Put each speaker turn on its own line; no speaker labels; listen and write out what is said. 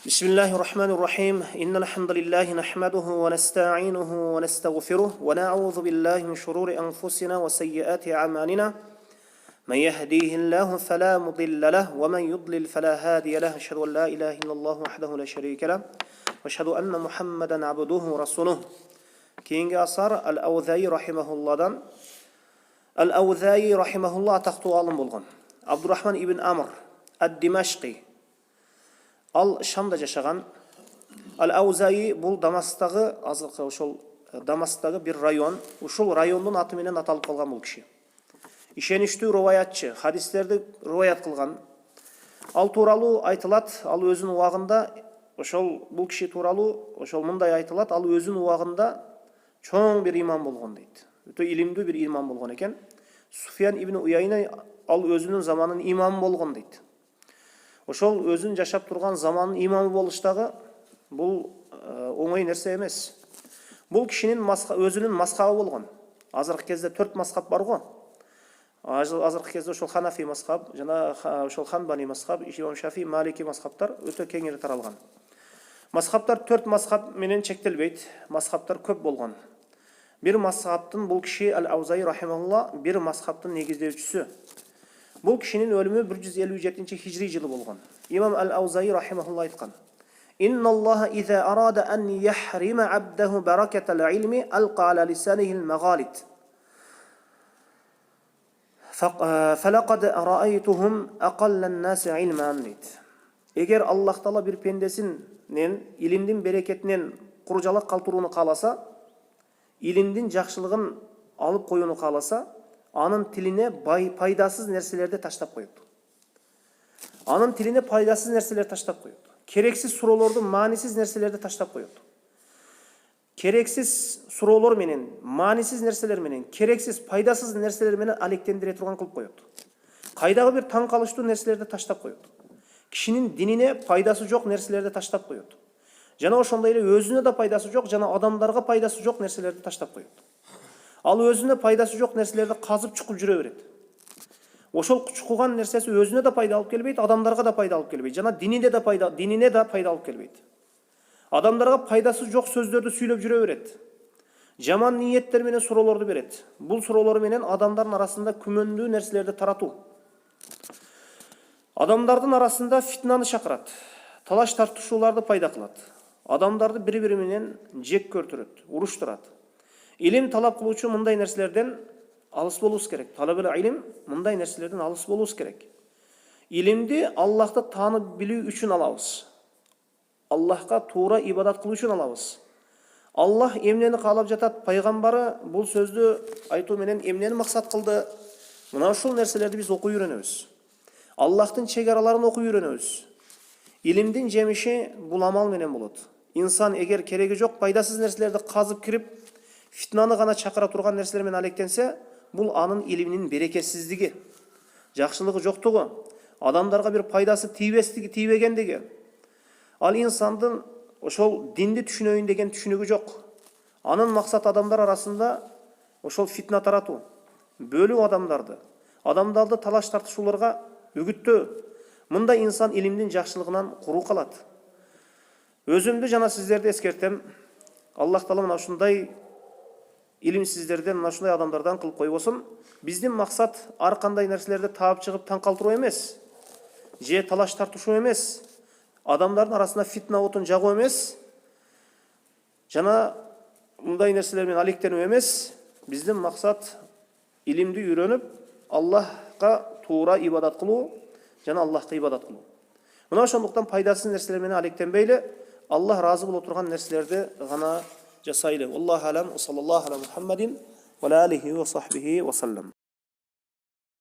بسم الله الرحمن الرحيم إن الحمد لله نحمده ونستعينه ونستغفره ونعوذ بالله من شرور أنفسنا وسيئات أعمالنا من يهديه الله فلا مضل له ومن يضلل فلا هادي له أشهد أن لا إله إلا الله وحده لا شريك له وأشهد أن محمدا عبده ورسوله كينغ أصار الأوذاي رحمه الله الأوذاي رحمه الله تختو عالم بلغن عبد الرحمن ابن عمر الدمشقي Ал Шамда жашаган. Ал-Аузаи бул Дамастагы азыркы ошол Дамастагы бир район. Ушул райондун аты менен аталып калган бул киши. Ишеничтүү риваятчы, хадистерди риваят кылган. Ал тууралуу айтылат, ал өзүнүн убагында ошол бул киши тууралуу ошол мындай айтылат, ал өзүнүн убагында чоң бир имам болгон дейт. Өтө илимдүү бир имам болгон экен. Суфиян ибн Уяйна ал өзүнүн заманынын имамы болгон дейт. Ошол өзүн жашап турган заманын имамы болуштагы бул оңой нерсе эмес. Бул кишинин өзүнүн мазхабы болгон. Азыркы кезде 4 мазхаб бар го. Азыркы кезде ошол Ханафи мазхаб, жана ошол Ханбали мазхаб, Имам Шафи, Малики мазхабтар өтө кеңири таралган. Мазхабтар 4 мазхаб менен чектелбейт. Мазхабтар көп болгон. Бир мазхабтын бул киши Ал-Аузаи рахимахулла бир мазхабтын негиздөөчүсү. Бұл кишинин өлімі 157 хижри жылы болған. Имам Ал-Аузаи рахимахулла айткан: «Инна Аллаха иза арада ан яхрима абдаху баракатал илми алqa ala lisanihi al-maghalid. Falaqad ra'aytuhum aqalla an-nas ilman». Эгер Аллах Таала бир пендесинен илимдин берекетинен куржалак калтырууну кааласа, илимдин жакшылыгын алып коюуну кааласа, анын тилине пайдасыз нерселерди таштап коет. Анын тилине пайдасыз нерселер таштап коет. Керексиз суроолорду, маанисиз нерселерди таштап коет. Керексиз суроолор менен, маанисиз нерселер менен, керексиз пайдасыз нерселер менен алектендире турган кылып коет. Кайдагы бир таң калыштуу нерселерди таштап коет. Кишинин динине пайдасы жок нерселерди таштап коет. Жана ошондой эле өзүнө да пайдасы жок, жана адамдарга пайдасы жок нерселерди таштап коет. Ал өзүнө пайдасы жок нерселерди казып чукуп жүрө берет. Ошол чукуган нерсеси өзүнө да пайда алып келбейт, адамдарга да пайда алып келбейт, жана динине да пайда алып келбейт. Адамдарга пайдасы жок сөздөрдү сүйлөп жүрө берет. Жаман ниеттер менен суроолорду берет. Бул суроолор менен адамдардын арасында күмөндүү нерселерди таратуу. Адамдардын арасында фитнаны чакырат. Талаш тартышууларды пайда кылат. Адамдарды бири-бири менен жек көртүрөт, уруштурат. Илим талап кылуучу мындай нерселерден алыс болуус керек. Талабыл илим мындай нерселерден алыс болуус керек. Илимди Аллахты таанып билүү үчүн алабыз. Аллахка туура ибадат кылуу үчүн алабыз. Аллах эмнени каалап жатат, пайгамбары бул сөздү айтуу менен эмнени максат кылды? Мына ушул нерселерди биз окуй үйрөнөбүз. Аллахтын чек араларын окуй үйрөнөбүз. Илимдин жемиши бул амал менен болот. Инсан эгер кереги жок пайдасыз нерселерди казып кирип, фитнаны гана чакыра турган нерселер менен алектенсе, бул анын илиминин берекетсиздиги, жакшылыгы жоктугу, адамдарга бир пайдасы тийбегендиги. Ал инсандын ошол динди түшүнөйүн деген түшүнүгү жок. Анын максат адамдар арасында ошол фитна таратуу, бөлүү адамдарды талаш тартышууларга үгүттөө. Мындай инсан илимдин жакшылыгынан куру калат. Өзүмдү жана сиздерди эскертем. Аллах Таала мына ушундай илимсиздерден, мына ушундай адамдардан кылып койбосун. Биздин максат ар кандай нерселерди таап чыгып таң калтыруу эмес, же талаш тартышуу эмес, адамдардын арасында фитна отун жагуу эмес, жана мындай нерселер менен алектенүү эмес. Биздин максат илимди үйрөнүп, Аллахка туура ибадат кылуу, жана Аллахка ибадат кылуу. Мына ошондуктан пайдасыз нерселер менен алектенбейле, Аллах разы боло турган нерселерди гана жасайлы. Аллаху алам, саллаллаху аля Мухаммадин ва алейхи ва сахбихи ва саллам.